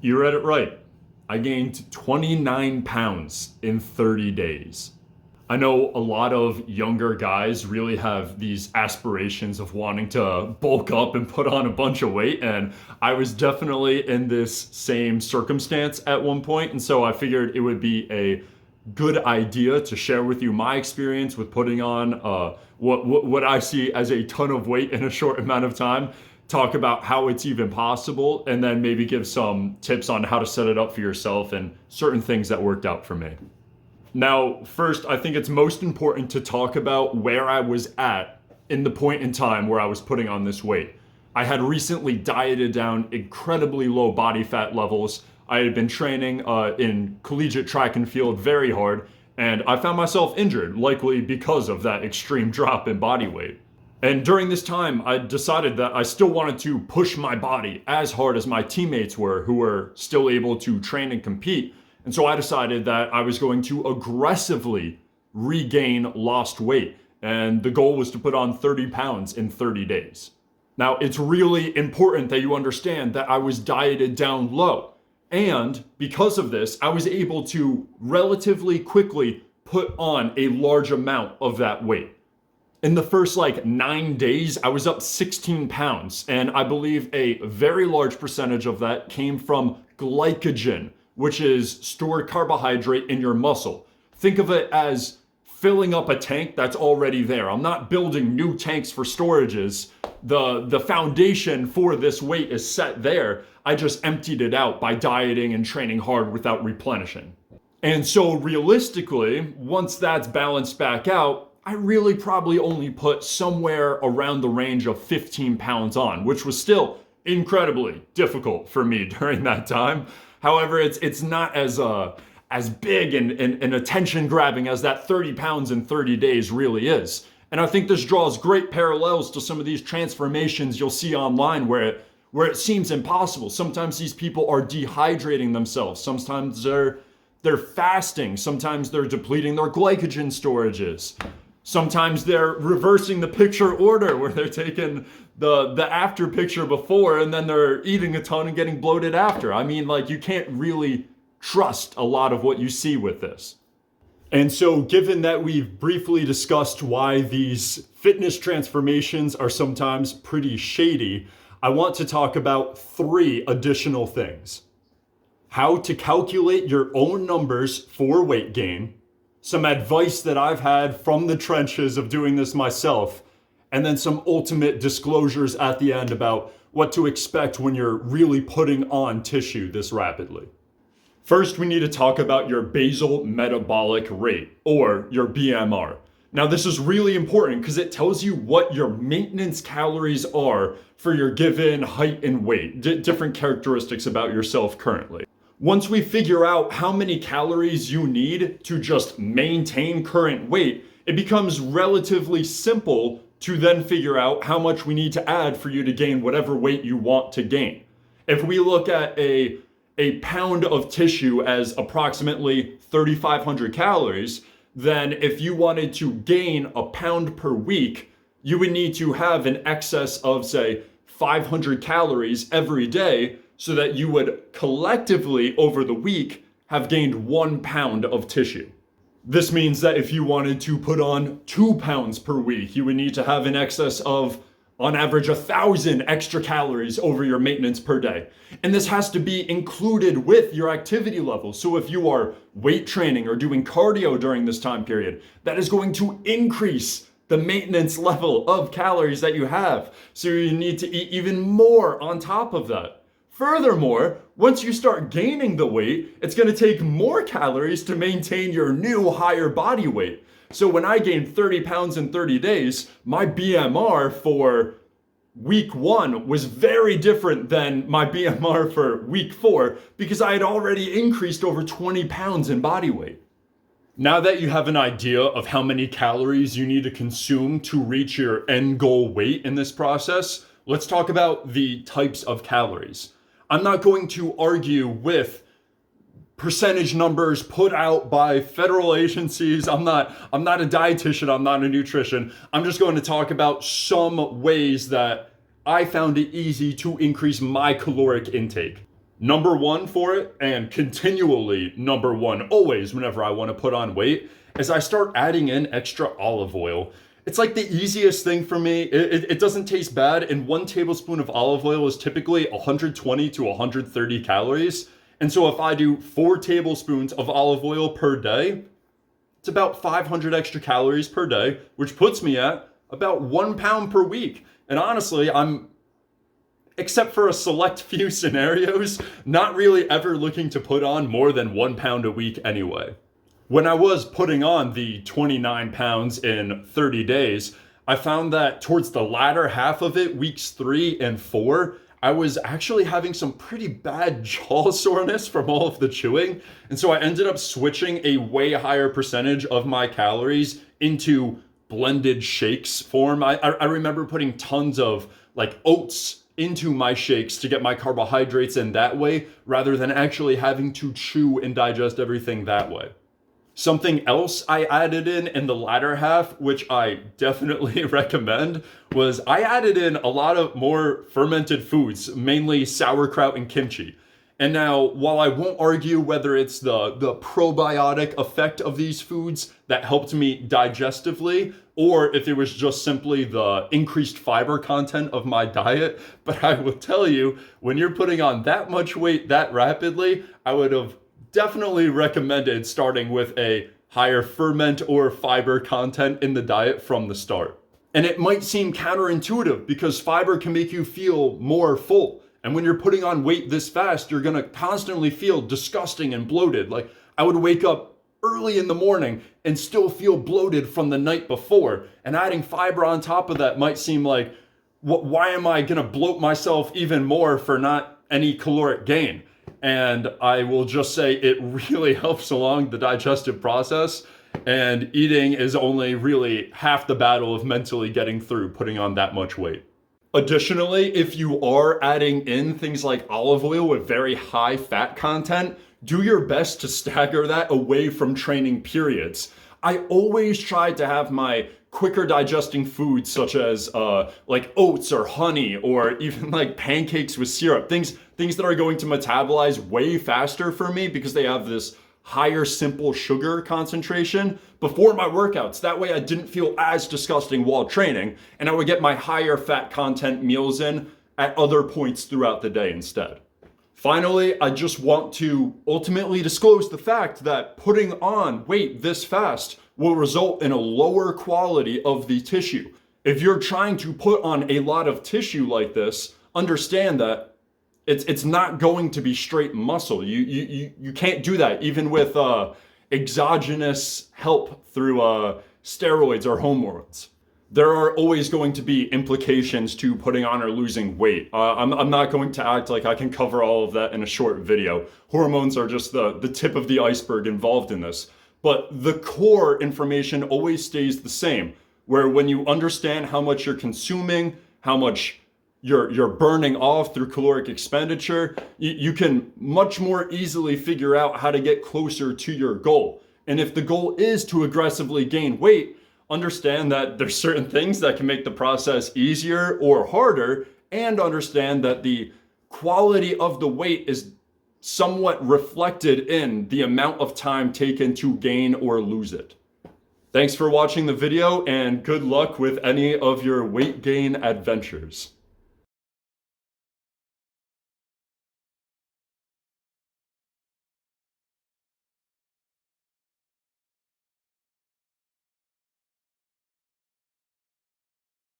You read it right. I gained 29 pounds in 30 days. I know a lot of younger guys really have these aspirations of wanting to bulk up and put on a bunch of weight, and I was definitely in this same circumstance at one point, and so I figured it would be a good idea to share with you my experience with putting on what I see as a ton of weight in a short amount of time, talk about how it's even possible, and then maybe give some tips on how to set it up for yourself and certain things that worked out for me. Now, first, I think it's most important to talk about where I was at in the point in time where I was putting on this weight. I had recently dieted down incredibly low body fat levels. I had been training in collegiate track and field very hard, and I found myself injured, likely because of that extreme drop in body weight. And during this time, I decided that I still wanted to push my body as hard as my teammates were, who were still able to train and compete. And so I decided that I was going to aggressively regain lost weight. And the goal was to put on 30 pounds in 30 days. Now, it's really important that you understand that I was dieted down low. And because of this, I was able to relatively quickly put on a large amount of that weight. In the first 9 days, I was up 16 pounds. And I believe a very large percentage of that came from glycogen, which is stored carbohydrate in your muscle. Think of it as filling up a tank that's already there. I'm not building new tanks for storages. The foundation for this weight is set there. I just emptied it out by dieting and training hard without replenishing. And so realistically, once that's balanced back out, I really probably only put somewhere around the range of 15 pounds on, which was still incredibly difficult for me during that time. However, it's not as big and attention grabbing as that 30 pounds in 30 days really is. And I think this draws great parallels to some of these transformations you'll see online where it seems impossible. Sometimes these people are dehydrating themselves. Sometimes they're fasting. Sometimes they're depleting their glycogen storages. Sometimes they're reversing the picture order where they're taking the after picture before and then they're eating a ton and getting bloated after. I mean, you can't really trust a lot of what you see with this. And so given that we've briefly discussed why these fitness transformations are sometimes pretty shady, I want to talk about 3 additional things. How to calculate your own numbers for weight gain, some advice that I've had from the trenches of doing this myself, and then some ultimate disclosures at the end about what to expect when you're really putting on tissue this rapidly. First, we need to talk about your basal metabolic rate, or your BMR. Now, this is really important because it tells you what your maintenance calories are for your given height and weight, different characteristics about yourself currently. Once we figure out how many calories you need to just maintain current weight, it becomes relatively simple to then figure out how much we need to add for you to gain whatever weight you want to gain. If we look at a pound of tissue as approximately 3,500 calories, then if you wanted to gain a pound per week, you would need to have an excess of, say, 500 calories every day so that you would collectively over the week have gained 1 pound of tissue. This means that if you wanted to put on 2 pounds per week, you would need to have an excess of, on average, 1,000 extra calories over your maintenance per day. And this has to be included with your activity level. So if you are weight training or doing cardio during this time period, that is going to increase the maintenance level of calories that you have. So you need to eat even more on top of that. Furthermore, once you start gaining the weight, it's going to take more calories to maintain your new higher body weight. So when I gained 30 pounds in 30 days, my BMR for week 1 was very different than my BMR for week 4 because I had already increased over 20 pounds in body weight. Now that you have an idea of how many calories you need to consume to reach your end goal weight in this process, let's talk about the types of calories. I'm not going to argue with percentage numbers put out by federal agencies. I'm not a dietitian, I'm not a nutrition. I'm just going to talk about some ways that I found it easy to increase my caloric intake. Number one for it, and continually number one always whenever I want to put on weight, is I start adding in extra olive oil. It's like the easiest thing for me. It doesn't taste bad, and 1 tablespoon of olive oil is typically 120 to 130 calories. And so if I do 4 tablespoons of olive oil per day, it's about 500 extra calories per day, which puts me at about 1 pound per week. And honestly, I'm, except for a select few scenarios, not really ever looking to put on more than 1 pound a week anyway. When I was putting on the 29 pounds in 30 days, I found that towards the latter half of it, weeks 3 and 4, I was actually having some pretty bad jaw soreness from all of the chewing. And so I ended up switching a way higher percentage of my calories into blended shakes form. I remember putting tons of like oats into my shakes to get my carbohydrates in that way, rather than actually having to chew and digest everything that way. Something else I added in the latter half, which I definitely recommend, was I added in a lot of more fermented foods, mainly sauerkraut and kimchi. And now, while I won't argue whether it's the probiotic effect of these foods that helped me digestively, or if it was just simply the increased fiber content of my diet, but I will tell you, when you're putting on that much weight that rapidly, I would have definitely recommended starting with a higher ferment or fiber content in the diet from the start. And it might seem counterintuitive because fiber can make you feel more full. And when you're putting on weight this fast, you're gonna constantly feel disgusting and bloated. Like, I would wake up early in the morning and still feel bloated from the night before. And adding fiber on top of that might seem like, why am I gonna bloat myself even more for not any caloric gain? And I will just say it really helps along the digestive process, and eating is only really half the battle of mentally getting through putting on that much weight. Additionally, if you are adding in things like olive oil with very high fat content, do your best to stagger that away from training periods. I always try to have my quicker digesting foods such as like oats or honey, or even like pancakes with syrup, things that are going to metabolize way faster for me because they have this higher simple sugar concentration before my workouts. That way I didn't feel as disgusting while training, and I would get my higher fat content meals in at other points throughout the day instead. Finally, I just want to ultimately disclose the fact that putting on weight this fast will result in a lower quality of the tissue. If you're trying to put on a lot of tissue like this, understand that it's not going to be straight muscle. You can't do that even with exogenous help through steroids or hormones. There are always going to be implications to putting on or losing weight. I'm not going to act like I can cover all of that in a short video. Hormones are just the tip of the iceberg involved in this. But the core information always stays the same, where when you understand how much you're consuming, how much you're burning off through caloric expenditure, you can much more easily figure out how to get closer to your goal. And if the goal is to aggressively gain weight, understand that there's certain things that can make the process easier or harder, and understand that the quality of the weight is somewhat reflected in the amount of time taken to gain or lose it. Thanks for watching the video, and good luck with any of your weight gain adventures.